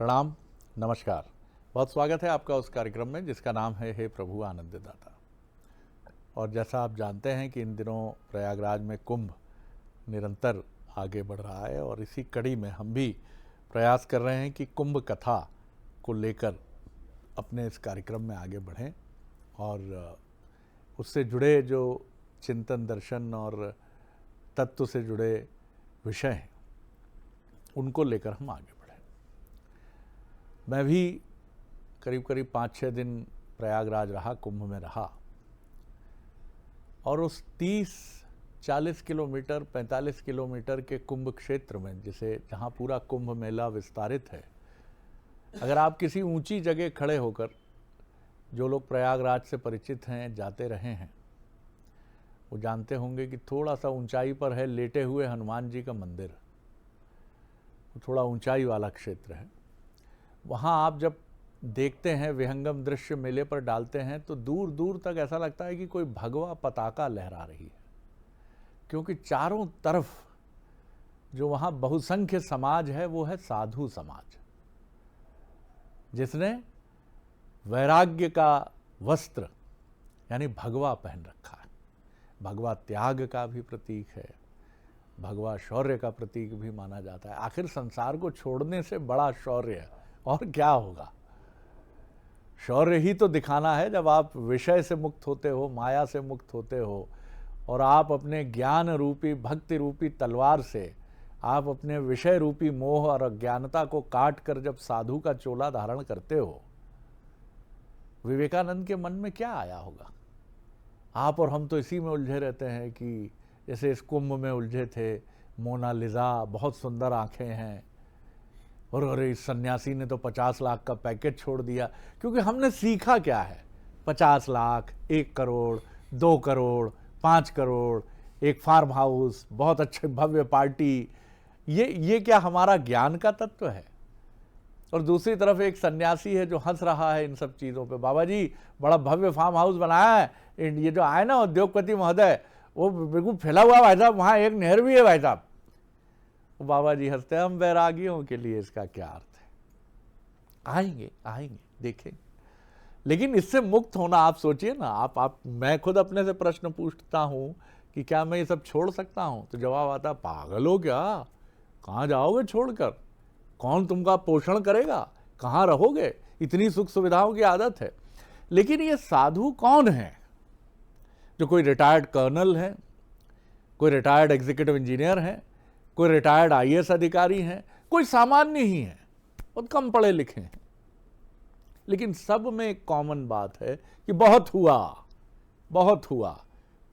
प्रणाम, नमस्कार। बहुत स्वागत है आपका उस कार्यक्रम में जिसका नाम है हे प्रभु आनंद दाता। और जैसा आप जानते हैं कि इन दिनों प्रयागराज में कुंभ निरंतर आगे बढ़ रहा है और इसी कड़ी में हम भी प्रयास कर रहे हैं कि कुंभ कथा को लेकर अपने इस कार्यक्रम में आगे बढ़ें और उससे जुड़े जो चिंतन दर्शन और तत्व से जुड़े विषय हैं उनको लेकर हम आगे बढ़ें। मैं भी करीब करीब 5-6 दिन प्रयागराज रहा, कुंभ में रहा और उस 30-40 किलोमीटर 45 किलोमीटर के कुंभ क्षेत्र में जहाँ पूरा कुंभ मेला विस्तारित है, अगर आप किसी ऊंची जगह खड़े होकर, जो लोग प्रयागराज से परिचित हैं, जाते रहे हैं, वो जानते होंगे कि थोड़ा सा ऊंचाई पर है लेटे हुए हनुमान जी का मंदिर। वो थोड़ा ऊंचाई वाला क्षेत्र है। वहाँ आप जब देखते हैं, विहंगम दृश्य मेले पर डालते हैं, तो दूर दूर तक ऐसा लगता है कि कोई भगवा पताका लहरा रही है, क्योंकि चारों तरफ जो वहाँ बहुसंख्य समाज है वो है साधु समाज, जिसने वैराग्य का वस्त्र यानी भगवा पहन रखा है। भगवा त्याग का भी प्रतीक है, भगवा शौर्य का प्रतीक भी माना जाता है। आखिर संसार को छोड़ने से बड़ा शौर्य और क्या होगा। शौर्य ही तो दिखाना है जब आप विषय से मुक्त होते हो, माया से मुक्त होते हो और आप अपने ज्ञान रूपी, भक्ति रूपी तलवार से आप अपने विषय रूपी मोह और अज्ञानता को काट कर जब साधु का चोला धारण करते हो। विवेकानंद के मन में क्या आया होगा। आप और हम तो इसी में उलझे रहते हैं कि जैसे इस कुंभ में उलझे थे, मोनालिसा, बहुत सुंदर आंखें हैं, और अरे इस सन्यासी ने तो 50 लाख का पैकेज छोड़ दिया। क्योंकि हमने सीखा क्या है, 50 लाख, 1 करोड़, 2 करोड़, 5 करोड़, एक फार्म हाउस, बहुत अच्छे भव्य पार्टी, ये क्या हमारा ज्ञान का तत्व है। और दूसरी तरफ एक सन्यासी है जो हंस रहा है इन सब चीज़ों पे। बाबा जी बड़ा भव्य फार्म हाउस बनाया है, ये जो आए ना उद्योगपति महोदय, वो बिल्कुल फैला हुआ भाई साहब, वहाँ एक नहर भी है भाई साहब। बाबा जी हंसते हैं, हम वैरागियों के लिए इसका क्या अर्थ है। आएंगे देखेंगे। लेकिन इससे मुक्त होना, आप सोचिए ना, मैं खुद अपने से प्रश्न पूछता हूँ कि क्या मैं ये सब छोड़ सकता हूँ, तो जवाब आता, पागल हो क्या, कहाँ जाओगे छोड़कर, कौन तुमका पोषण करेगा, कहाँ रहोगे, इतनी सुख सुविधाओं की आदत है। लेकिन ये साधु कौन है? जो कोई रिटायर्ड कर्नल है, कोई रिटायर्ड एग्जीक्यूटिव इंजीनियर है, कोई रिटायर्ड आईएएस अधिकारी हैं, कोई सामान्य ही है, बहुत कम पढ़े लिखे हैं, लेकिन सब में एक कॉमन बात है कि बहुत हुआ,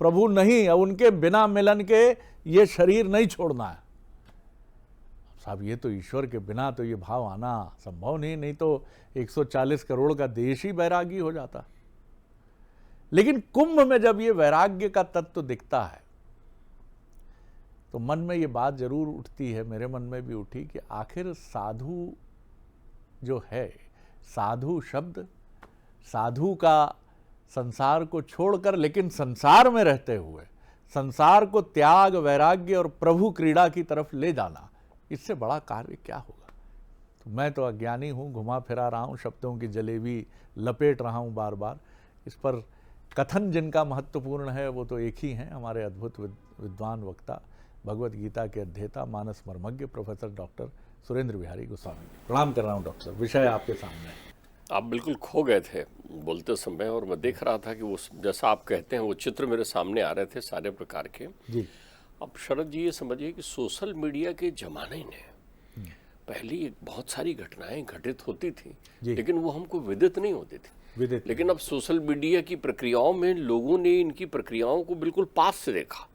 प्रभु नहीं, अब उनके बिना मिलन के ये शरीर नहीं छोड़ना है। साहब ये तो ईश्वर के बिना तो ये भाव आना संभव नहीं तो 140 करोड़ का देश ही वैरागी हो जाता। लेकिन कुंभ में जब ये वैराग्य का तत्व दिखता है तो मन में ये बात जरूर उठती है, मेरे मन में भी उठी, कि आखिर साधु जो है, साधु शब्द, साधु का संसार को छोड़कर लेकिन संसार में रहते हुए संसार को त्याग, वैराग्य और प्रभु क्रीड़ा की तरफ ले जाना, इससे बड़ा कार्य क्या होगा। तो मैं तो अज्ञानी हूँ, घुमा फिरा रहा हूँ, शब्दों की जलेबी लपेट रहा हूँ बार बार। इस पर कथन जिनका महत्वपूर्ण है वो तो एक ही हैं, हमारे अद्भुत विद्वान वक्ता, भगवत गीता के अध्येता, मानस मर्मज्ञ प्रोफेसर डॉक्टर सुरेंद्र बिहारी गोस्वामी। प्रणाम कर रहा हूँ डॉक्टर साहब, विषय आपके सामने है। आप बिल्कुल खो गए थे बोलते समय, और मैं देख रहा था कि वो जैसा आप कहते हैं वो चित्र मेरे सामने आ रहे थे सारे प्रकार के जी। अब शरद जी ये समझिए कि सोशल मीडिया के जमाने ने पहले बहुत सारी घटनाएं घटित होती थी, लेकिन वो हमको विदित नहीं होती थी। लेकिन अब सोशल मीडिया की प्रक्रियाओं में लोगों ने इनकी प्रक्रियाओं को बिल्कुल पास से देखा।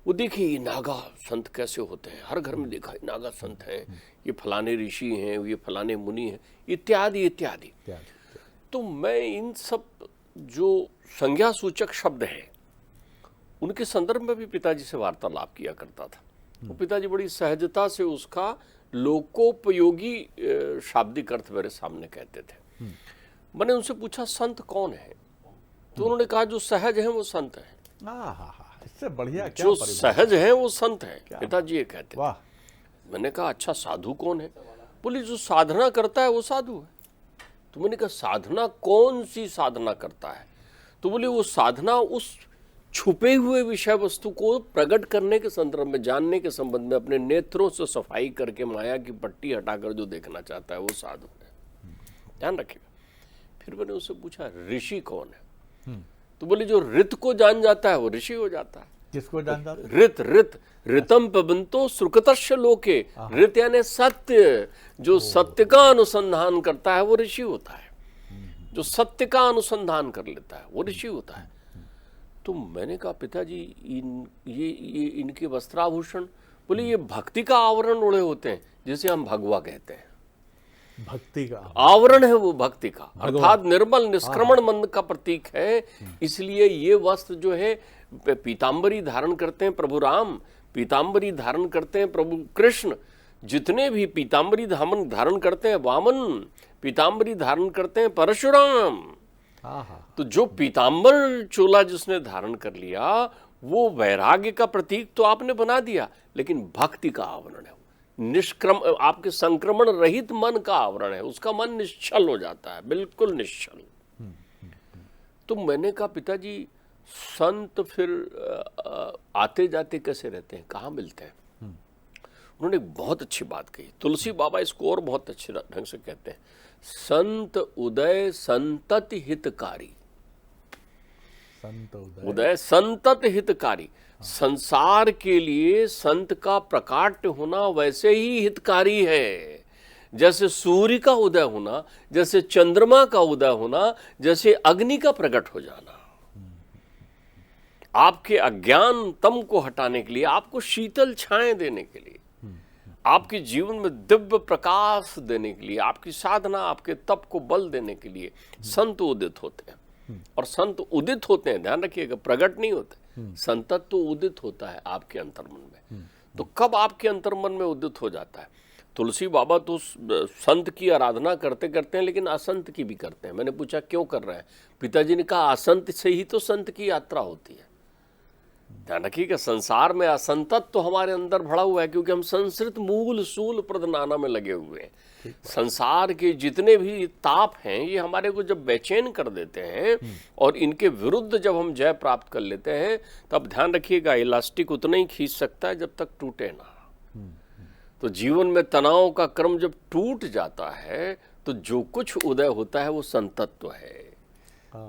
वो देखिए ये नागा संत कैसे होते हैं, हर घर में देखा नागा संत हैं, ये फलाने ऋषि हैं, ये फलाने मुनि हैं, इत्यादि इत्यादि। तो मैं इन सब जो संज्ञा सूचक शब्द हैं उनके संदर्भ में भी पिताजी से वार्तालाप किया करता था। वो पिताजी बड़ी सहजता से उसका लोकोपयोगी शाब्दिक अर्थ मेरे सामने कहते थे। मैंने उनसे पूछा संत कौन है, तो उन्होंने कहा जो सहज हैं वो संत हैं। इससे बढ़िया क्या जो सहज हैं वो संत हैं, पिताजी ये कहते हैं। मैंने कहा अच्छा साधु कौन है? बोले जो साधना करता है वो साधु है। तो मैंने कहा साधना कौन सी साधना करता है? तो बोले वो साधना उस छुपे हुए विषय वस्तु को प्रकट करने के संदर्भ में, जानने के संबंध में अपने नेत्रों से सफाई करके माया की पट्टी हटाकर जो देखना चाहता है वो साधु है। ध्यान रखिएगा। फिर मैंने उससे पूछा ऋषि कौन है? तो बोले जो ऋत को जान जाता है वो ऋषि हो जाता है। किसको जान जाता है? ऋत ऋत ऋतम पबंतो सुकृतस्य लोके। ऋत यानी सत्य। जो सत्य का अनुसंधान करता है वो ऋषि होता है। जो सत्य का अनुसंधान कर लेता है वो ऋषि होता है। तो मैंने कहा पिताजी ये इनके वस्त्राभूषण, बोले ये भक्ति का आवरण ओढ़े होते हैं, जिसे हम भगवा कहते हैं। भक्ति का आवरण है वो, भक्ति का, अर्थात निर्मल निष्क्रमण मन का प्रतीक है। इसलिए ये वस्त्र जो है, पीतांबरी धारण करते हैं प्रभु राम, पीतांबरी धारण करते हैं प्रभु कृष्ण, जितने भी पीतांबरी धारण करते हैं वामन, पीतांबरी धारण करते हैं परशुराम। तो जो पीतांबर चोला जिसने धारण कर लिया वो वैराग्य का प्रतीक तो आपने बना दिया, लेकिन भक्ति का आवरण है, निष्क्रम, आपके संक्रमण रहित मन का आवरण है। उसका मन निश्चल हो जाता है, बिल्कुल निश्चल। तो मैंने कहा पिताजी संत फिर आते जाते कैसे रहते हैं, कहाँ मिलते हैं? उन्होंने बहुत अच्छी बात कही। तुलसी बाबा इसको और बहुत अच्छे ढंग से कहते हैं, संत उदय संतति हितकारी। उदय संतत हितकारी। संसार के लिए संत का प्रकाट्य होना वैसे ही हितकारी है, जैसे सूर्य का उदय होना, जैसे चंद्रमा का उदय होना, जैसे अग्नि का प्रकट हो जाना। आपके अज्ञान तम को हटाने के लिए, आपको शीतल छाएं देने के लिए, आपके जीवन में दिव्य प्रकाश देने के लिए, आपकी साधना, आपके तप को बल देने के लिए संत उदित होते हैं। और संत उदित होते हैं, ध्यान रखिएगा, प्रकट नहीं होते। संतत्व तो उदित होता है आपके अंतर्मन में। तो कब आपके अंतर्मन में उदित हो जाता है? तुलसी बाबा तो संत की आराधना करते करते हैं, लेकिन असंत की भी करते हैं। मैंने पूछा क्यों कर रहे हैं? पिताजी ने कहा असंत से ही तो संत की यात्रा होती है। ध्यान रखिएगा, संसार में असंतत तो हमारे अंदर भरा हुआ है, क्योंकि हम संस्कृत मूल सूल प्रदनाना में लगे हुए हैं। संसार के जितने भी ताप हैं ये हमारे को जब बेचैन कर देते हैं और इनके विरुद्ध जब हम जय प्राप्त कर लेते हैं, तब ध्यान रखिएगा इलास्टिक उतना ही खींच सकता है जब तक टूटे ना। तो जीवन में तनाव का क्रम जब टूट जाता है तो जो कुछ उदय होता है वो संतत्व है।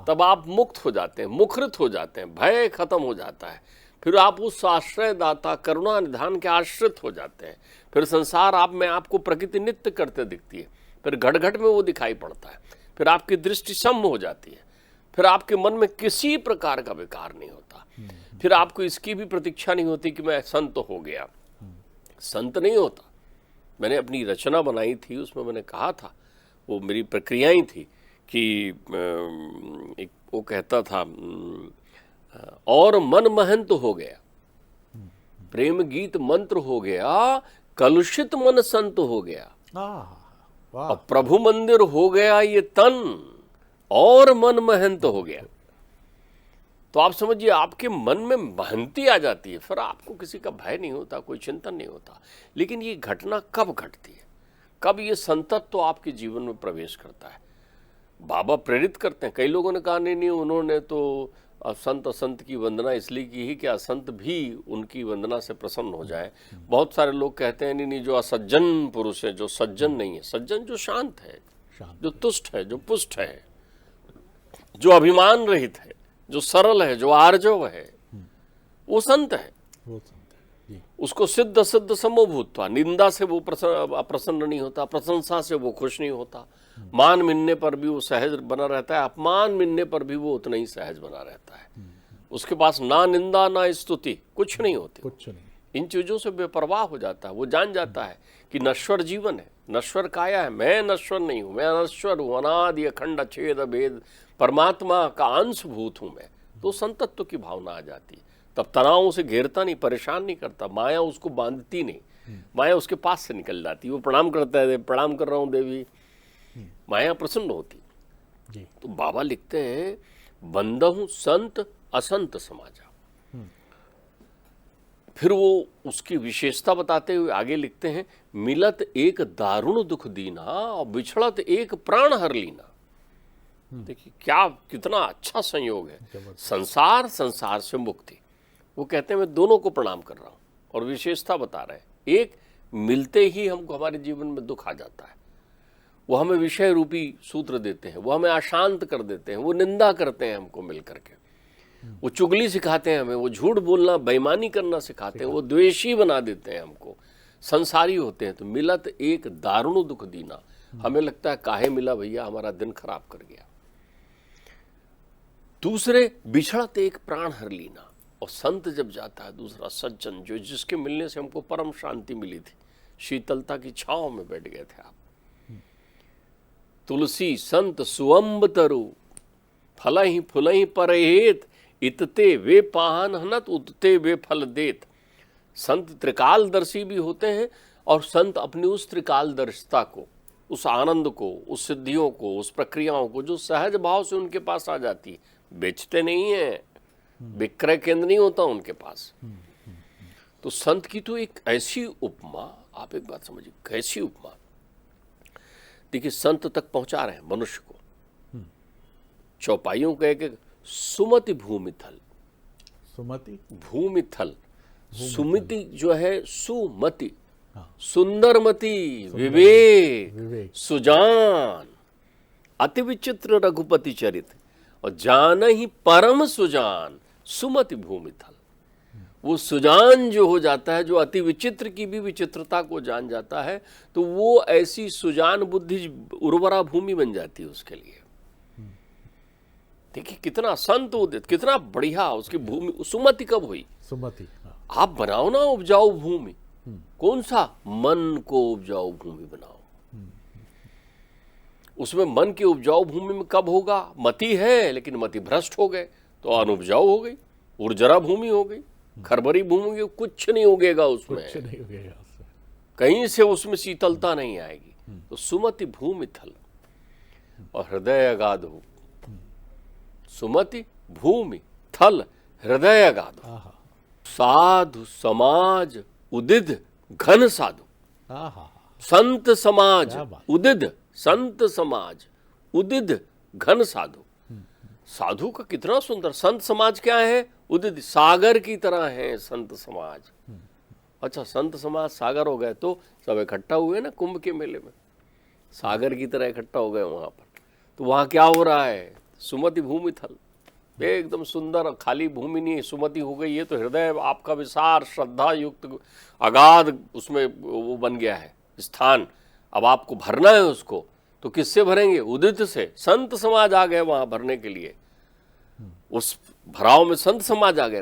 तब आप मुक्त हो जाते हैं, मुखरित हो जाते हैं, भय खत्म हो जाता है। फिर आप उस आश्रय दाता करुणा निधान के आश्रित हो जाते हैं। फिर संसार आप में आपको प्रकृति नित्य करते दिखती है, फिर घट घट में वो दिखाई पड़ता है। फिर आपकी दृष्टि सम हो जाती है, फिर आपके मन में किसी प्रकार का विकार नहीं होता। फिर आपको इसकी भी प्रतीक्षा नहीं होती कि मैं संत हो गया। संत नहीं होता। मैंने अपनी रचना बनाई थी, उसमें मैंने कहा था, वो मेरी प्रक्रियाएं थी कि एक वो कहता था और मन महंत हो गया, प्रेम गीत मंत्र हो गया, कलुषित मन संत हो गया, और प्रभु मंदिर हो गया ये तन, और मन महंत हो गया। तो आप समझिए आपके मन में महंती आ जाती है, फिर आपको किसी का भय नहीं होता, कोई चिंतन नहीं होता। लेकिन ये घटना कब घटती है, कब ये संतत्व तो आपके जीवन में प्रवेश करता है? बाबा प्रेरित करते हैं। कई लोगों ने कहा नहीं उन्होंने तो संत असंत की वंदना इसलिए की ही कि असंत भी उनकी वंदना से प्रसन्न हो जाए। बहुत सारे लोग कहते हैं नहीं जो असज्जन पुरुष है, जो सज्जन नहीं है, सज्जन जो शांत है, जो तुष्ट है, जो पुष्ट है, जो अभिमान रहित है, जो सरल है, जो आर्जव है, वो संत है। उसको सिद्ध सिद्ध समोभूतवा, निंदा से वो प्रसन्न नहीं होता, प्रशंसा से वो खुश नहीं होता, मान मिलने पर भी वो सहज बना रहता है, अपमान मिलने पर भी वो उतना ही सहज बना रहता है। उसके पास ना निंदा ना स्तुति कुछ नहीं होती, कुछ नहीं। इन चीजों से बेपरवाह हो जाता है। वो जान जाता है कि नश्वर जीवन है, नश्वर काया है, मैं नश्वर नहीं हूं, मैं अनश्वर हूं, अनादि अखंड अछेद अभेद परमात्मा का अंशभूत हूं मैं। तो संतत्व की भावना आ जाती है। तब तनावों से घेरता नहीं, परेशान नहीं करता, माया उसको बांधती नहीं, माया उसके पास से निकल जाती। वो प्रणाम करता है, प्रणाम कर रहा हूं देवी, माया प्रसन्न होती। तो बाबा लिखते हैं बंदहु संत असंत समाजा। फिर वो उसकी विशेषता बताते हुए आगे लिखते हैं, मिलत एक दारुण दुख दीना और बिछड़त एक प्राण हर लीना। देखिए क्या कितना अच्छा संयोग है, संसार संसार से मुक्ति। वो कहते हैं मैं दोनों को प्रणाम कर रहा हूं और विशेषता बता रहे हैं। एक, मिलते ही हमको हमारे जीवन में दुख आ जाता है, वो हमें विषय रूपी सूत्र देते हैं, वो हमें अशांत कर देते हैं, वो निंदा करते हैं हमको मिल करके, वो चुगली सिखाते हैं हमें, वो झूठ बोलना बेईमानी करना सिखाते हैं, वो द्वेषी बना देते हैं हमको, संसारी होते हैं। तो मिलत एक दारुण दुख दीना, हमें लगता है काहे मिला भैया, हमारा दिन खराब कर गया। दूसरे, बिछड़त एक प्राण हर लीना, और संत जब जाता है दूसरा सज्जन, जो जिसके मिलने से हमको परम शांति मिली थी, शीतलता की छांव में बैठ गए थे आप। तुलसी संत सुअंब तरु, फलहि फुलहि परहेत, इतते वे पाहन हनत उतते वे फल देत। संत त्रिकालदर्शी भी होते हैं, और संत अपनी उस त्रिकालदर्शिता को, उस आनंद को, उस सिद्धियों को, उस प्रक्रियाओं को जो सहज भाव से उनके पास आ जाती है, बेचते नहीं है, विक्रय केंद्र नहीं होता उनके पास। तो संत की तो एक ऐसी उपमा, आप एक बात समझिए, कैसी उपमा। देखिए संत तक पहुंचा रहे हैं मनुष्य को, चौपाइयों का एक सुमति भूमिथल, सुमति भूमिथल, सुमति जो है सुमति, सुंदरमति, विवेक, सुजान, अति विचित्र रघुपति चरित, और जान ही परम सुजान, सुमति भूमिथल। वो सुजान जो हो जाता है, जो अति विचित्र की भी विचित्रता को जान जाता है, तो वो ऐसी सुजान बुद्धि उर्वरा भूमि बन जाती है उसके लिए। देखिए कितना संत उदित, कितना बढ़िया उसकी भूमि। सुमति कब हुई? सुमति। आप बनाओ ना उपजाऊ भूमि, कौन सा? मन को उपजाऊ भूमि बनाओ। उसमें मन की उपजाऊ भूमि में कब होगा? मति है, लेकिन मति भ्रष्ट हो गए तो अनुपजाऊ हो गई, उर्जरा भूमि हो गई, खरबरी भूमि, कुछ नहीं उगेगा उसमें, कुछ नहीं उगेगा, कहीं से उसमें शीतलता नहीं आएगी। तो सुमति भूमि थल और हृदय अगाध हो। सुमति भूमि थल हृदय अगाध, साधु समाज उदिद घन साधु, संत समाज उदिद, संत समाज उदिद घन साधु। साधु का कितना सुंदर। संत समाज क्या है? उदित, सागर की तरह है संत समाज। अच्छा, संत समाज सागर हो गए तो सब इकट्ठा हुए ना कुंभ के मेले में, सागर की तरह इकट्ठा हो गए वहां पर। तो वहां क्या हो रहा है? सुमति भूमि थल, एकदम सुंदर, खाली भूमि नहीं, सुमति हो गई है। तो हृदय आपका विशाल श्रद्धा युक्त अगाध उसमें वो बन गया है स्थान। अब आपको भरना है उसको, तो किससे भरेंगे? उदित से। संत समाज आ गए वहां भरने के लिए, उस भराव में संत समाज आ गए।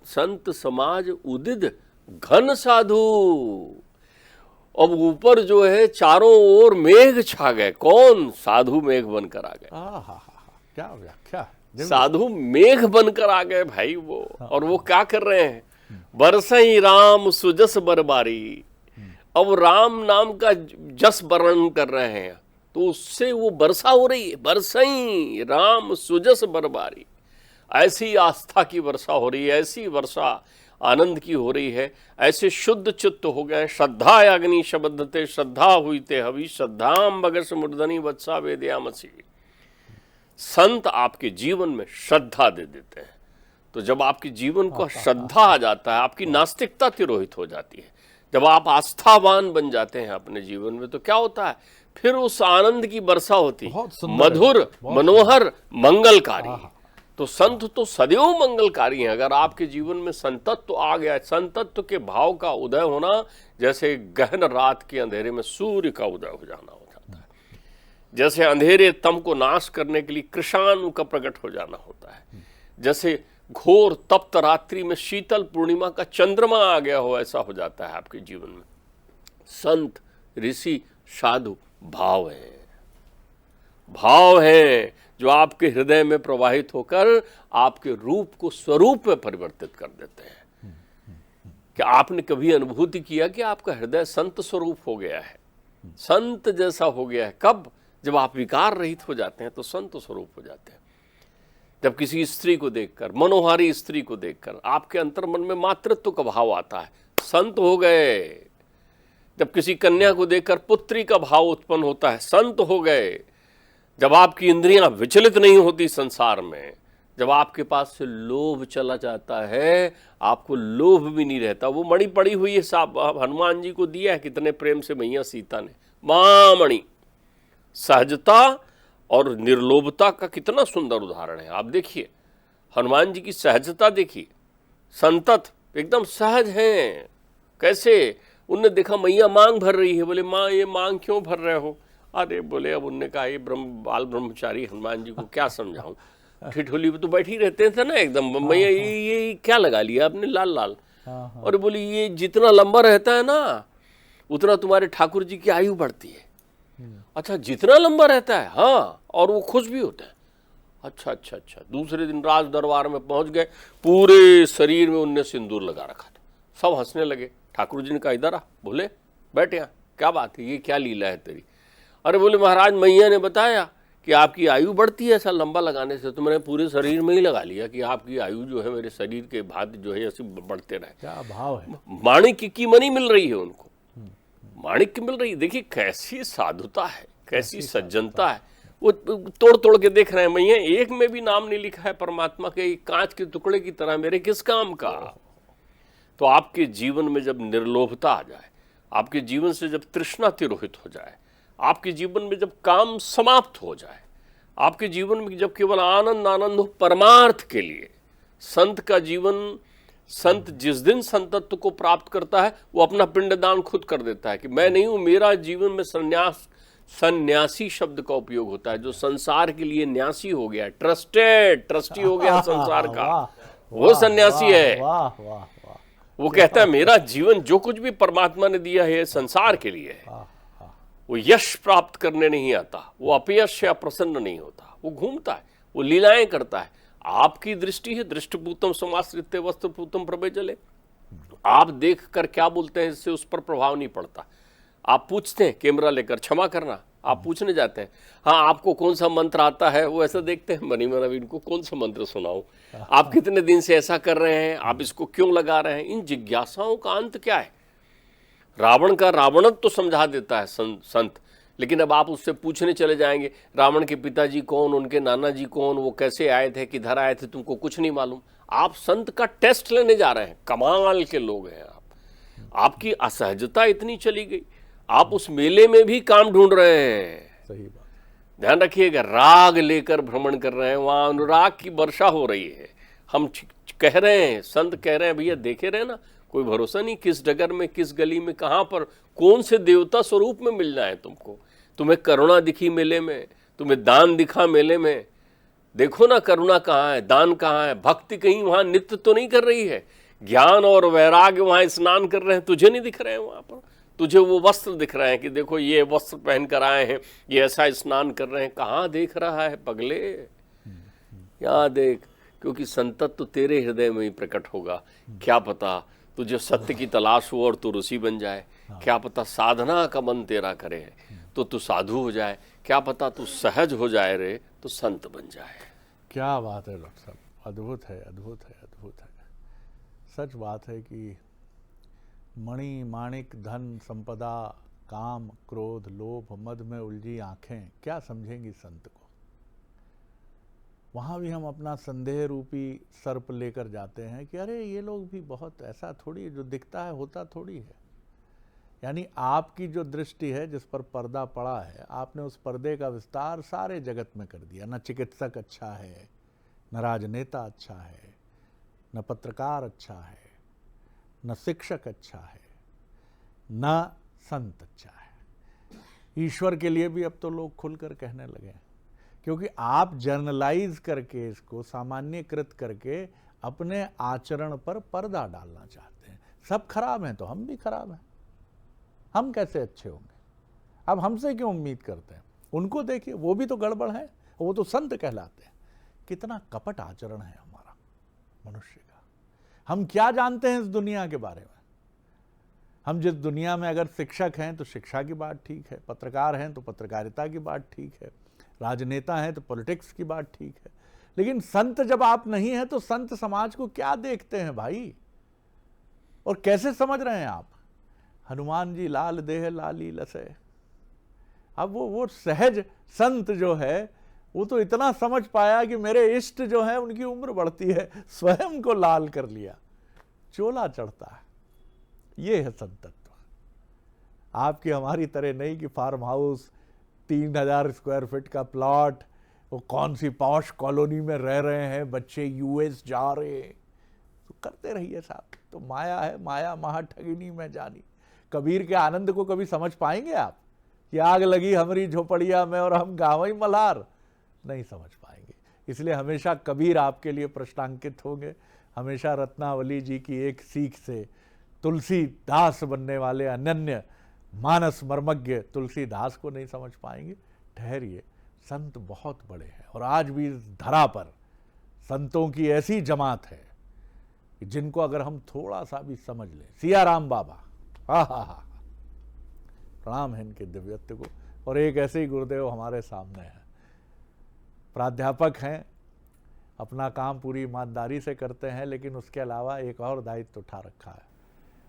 संत समाज उदित घन साधु। अब ऊपर जो है चारों ओर मेघ छा गए। कौन? साधु मेघ बनकर आ गए। क्या व्याख्या, साधु मेघ बनकर आ गए भाई वो। और वो क्या कर रहे हैं? बरसई राम सुजस बरबारी। अब राम नाम का जस वर्णन कर रहे हैं, तो उससे वो वर्षा हो रही है। बरसई राम सुजस बरबारी, ऐसी आस्था की वर्षा हो रही है, ऐसी वर्षा आनंद की हो रही है, ऐसे शुद्ध चित्त हो गए। श्रद्धा अग्नि शब्दते श्रद्धा हुई ते हवि, श्रद्धाम बगस मुर्दनी वत्सा वेदयामसी। संत आपके जीवन में श्रद्धा दे देते हैं। तो जब आपके जीवन को श्रद्धा आ जाता है, आपकी नास्तिकता तिरोहित हो जाती है। जब आप आस्थावान बन जाते हैं अपने जीवन में, तो क्या होता है? फिर उस आनंद की वर्षा होती है, मधुर, मनोहर, मंगलकारी। तो संत तो सदैव मंगलकारी हैं। अगर आपके जीवन में संतत्व आ गया, संतत्व के भाव का उदय होना, जैसे गहन रात के अंधेरे में सूर्य का उदय हो जाना हो जाता है, जैसे अंधेरे तम को नाश करने के लिए कृष्णाणु का प्रकट हो जाना होता है, जैसे घोर तप्त रात्रि में शीतल पूर्णिमा का चंद्रमा आ गया हो, ऐसा हो जाता है आपके जीवन में। संत, ऋषि, साधु भाव है, भाव है जो आपके हृदय में प्रवाहित होकर आपके रूप को स्वरूप में परिवर्तित कर देते हैं। क्या आपने कभी अनुभूति किया कि आपका हृदय संत स्वरूप हो गया है, संत जैसा हो गया है? कब? जब आप विकार रहित हो जाते हैं तो संत स्वरूप हो जाते हैं। जब किसी स्त्री को देखकर, मनोहारी स्त्री को देखकर आपके अंतर्मन में मातृत्व का भाव आता है, संत हो गए। जब किसी कन्या को देखकर पुत्री का भाव उत्पन्न होता है, संत हो गए। जब आपकी इंद्रियां विचलित नहीं होती संसार में, जब आपके पास से लोभ चला जाता है, आपको लोभ भी नहीं रहता। वो मणि पड़ी हुई है साहब, हनुमान जी को दिया है कितने प्रेम से मैया सीता ने, महामणि। सहजता और निर्लोभता का कितना सुंदर उदाहरण है। आप देखिए हनुमान जी की सहजता देखिए, संतत एकदम सहज हैं। कैसे उनने देखा मैया मांग भर रही है, बोले माँ ये मांग क्यों भर रहे हो? अरे बोले, अब उनने कहा ये बाल ब्रह्मचारी हनुमान जी को क्या समझाऊं, ठिठोली पे तो बैठी रहते थे ना एकदम, मैया ये क्या लगा लिया आपने लाल लाल। और बोली ये जितना लंबा रहता है ना उतना तुम्हारे ठाकुर जी की आयु बढ़ती है। अच्छा जितना लंबा रहता है, हाँ, और वो खुश भी होता है। अच्छा अच्छा अच्छा। दूसरे दिन राज दरबार में पहुंच गए, पूरे शरीर में उनने सिंदूर लगा रखा था। सब हंसने लगे। ठाकुर जी ने कहा इधर आ, बोले बैठ यहाँ, क्या बात है, ये क्या लीला है तेरी? अरे बोले महाराज मैया ने बताया कि आपकी आयु बढ़ती है ऐसा लंबा लगाने से, तो मैंने पूरे शरीर में ही लगा लिया कि आपकी आयु जो है मेरे शरीर के भांति जो है ऐसे बढ़ते रहे। क्या भाव है। माणिक्य की मणि मिल रही है उनको, माणिक्य मिल रही है। देखिए कैसी साधुता है, कैसी सज्जनता है। वो तोड़ तोड़ के देख रहे हैं, मैया एक में भी नाम नहीं लिखा है परमात्मा के, कांच के टुकड़े की तरह मेरे किस काम का। तो आपके जीवन में जब निर्लोभता आ जाए, आपके जीवन से जब तृष्णा तिरोहित हो जाए, आपके जीवन में जब काम समाप्त हो जाए, आपके जीवन में जब केवल आनंद आनंद हो परमार्थ के लिए, संत का जीवन, संत जिस दिन संतत्व को प्राप्त करता है वो अपना पिंडदान खुद कर देता है कि मैं नहीं हूं, मेरा जीवन में संन्यास, सन्यासी शब्द का उपयोग होता है। जो संसार के लिए न्यासी हो गया, ट्रस्टी हो गया संसार का, वो सन्यासी है। वो कहता है मेरा जीवन जो कुछ भी परमात्मा ने दिया है संसार के लिए है। वो यश प्राप्त करने नहीं आता, वो अपयश या प्रसन्न नहीं होता, वो घूमता है, वो लीलाएं करता है। आपकी दृष्टि है, दृष्टिपूतम समाश्रित्य वस्त्रपूतम प्रभेजले। आप देख कर क्या बोलते हैं इससे उस पर प्रभाव नहीं पड़ता। आप पूछते हैं कैमरा लेकर, क्षमा करना, आप पूछने जाते हैं, हाँ आपको कौन सा मंत्र आता है, वो ऐसा देखते हैं मणिमन अभी इनको कौन सा मंत्र सुनाऊं, आप कितने दिन से ऐसा कर रहे हैं, आप इसको क्यों लगा रहे हैं। इन जिज्ञासाओं का अंत क्या है? रावण का रावणत्व तो समझा देता है संत, लेकिन अब आप उससे पूछने चले जाएंगे रावण के पिताजी कौन, उनके नाना जी कौन, वो कैसे आए थे, किधर आए थे, तुमको कुछ नहीं मालूम। आप संत का टेस्ट लेने जा रहे हैं। कमाल के लोग हैं आप। आपकी असहजता इतनी चली गई, आप उस मेले में भी काम ढूंढ रहे हैं। सही बात, ध्यान रखिएगा, राग लेकर भ्रमण कर रहे हैं, वहां अनुराग की वर्षा हो रही है। हम कह रहे हैं, संत कह रहे हैं भैया देखे रहे ना, कोई भरोसा नहीं किस डगर में, किस गली में, कहां पर कौन से देवता स्वरूप में मिलना है तुमको। तुम्हें करुणा दिखी मेले में, तुम्हें दान दिखा मेले में, देखो ना करुणा कहाँ है, दान कहाँ है, भक्ति कहीं वहां नित्य तो नहीं कर रही है, ज्ञान और वैराग्य वहां स्नान कर रहे हैं, तुझे नहीं दिख रहे हैं वहां पर। तुझे वो वस्त्र दिख रहे हैं कि देखो ये वस्त्र पहन कर आए हैं, ये ऐसा स्नान कर रहे हैं। कहाँ देख रहा है पगले, यहाँ देख, क्योंकि संतत तो तेरे हृदय में ही प्रकट होगा। क्या पता तुझे सत्य की तलाश हो और तू ऋषि बन जाए, क्या पता साधना का मन तेरा करे तो तू साधु हो जाए, क्या पता तू सहज हो जाए रे तो संत बन जाए। क्या बात है डॉक्टर साहब, अद्भुत है, अद्भुत है, अद्भुत है। सच बात है कि मणि माणिक धन संपदा काम क्रोध लोभ मद में उलझी आंखें क्या समझेंगी संत को। वहाँ भी हम अपना संदेह रूपी सर्प लेकर जाते हैं कि अरे ये लोग भी बहुत ऐसा थोड़ी, जो दिखता है होता थोड़ी है। यानी आपकी जो दृष्टि है, जिस पर पर्दा पड़ा है, आपने उस पर्दे का विस्तार सारे जगत में कर दिया। न चिकित्सक अच्छा है, न राजनेता अच्छा है, न पत्रकार अच्छा है, न शिक्षक अच्छा है, न संत अच्छा है। ईश्वर के लिए भी अब तो लोग खुलकर कहने लगे हैं, क्योंकि आप जर्नलाइज करके, इसको सामान्यकृत करके अपने आचरण पर पर्दा डालना चाहते हैं। सब खराब हैं तो हम भी खराब हैं, हम कैसे अच्छे होंगे। अब हमसे क्यों उम्मीद करते हैं? उनको देखिए, वो भी तो गड़बड़ है, वो तो संत कहलाते हैं। कितना कपट आचरण है हमारा मनुष्य का। हम क्या जानते हैं इस दुनिया के बारे में? हम जिस दुनिया में, अगर शिक्षक हैं तो शिक्षा की बात ठीक है, पत्रकार हैं तो पत्रकारिता की बात ठीक है, राजनेता हैं तो पॉलिटिक्स की बात ठीक है, लेकिन संत जब आप नहीं हैं तो संत समाज को क्या देखते हैं भाई, और कैसे समझ रहे हैं आप? हनुमान जी लाल देह लाली लसे। अब वो सहज संत जो है वो तो इतना समझ पाया कि मेरे इष्ट जो है उनकी उम्र बढ़ती है, स्वयं को लाल कर लिया, चोला चढ़ता है। ये है संतत्व। आपकी हमारी तरह नहीं कि फार्म हाउस, 3000 स्क्वायर फीट का प्लॉट, वो कौन सी पॉश कॉलोनी में रह रहे हैं, बच्चे यूएस जा रहे हैं, तो करते रहिए साहब। तो माया है, माया महा ठगिनी में जानी। कबीर के आनंद को कभी समझ पाएंगे आप? कि आग लगी हमारी झोपड़िया में और हम गावई मल्हार, नहीं समझ पाएंगे। इसलिए हमेशा कबीर आपके लिए प्रश्नांकित होंगे। हमेशा रत्नावली जी की एक सीख से तुलसीदास बनने वाले अनन्य मानस मर्मज्ञ तुलसीदास को नहीं समझ पाएंगे। ठहरिए, संत बहुत बड़े हैं, और आज भी इस धरा पर संतों की ऐसी जमात है कि जिनको अगर हम थोड़ा सा भी समझ लें। सियाराम बाबा, हा, प्रणाम है इनके दिव्यत्व को। और एक ऐसे ही गुरुदेव हमारे सामने हैं, प्राध्यापक हैं, अपना काम पूरी ईमानदारी से करते हैं, लेकिन उसके अलावा एक और दायित्व उठा रखा है।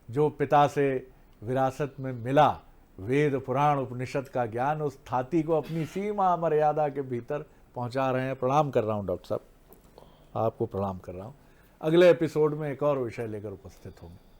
जो पिता से विरासत में मिला वेद पुराण उपनिषद का ज्ञान, उस थाती को अपनी सीमा मर्यादा के भीतर पहुंचा रहे हैं। प्रणाम कर रहा हूं डॉक्टर साहब, आपको प्रणाम कर रहा हूं। अगले एपिसोड में एक और विषय लेकर उपस्थित होंगे।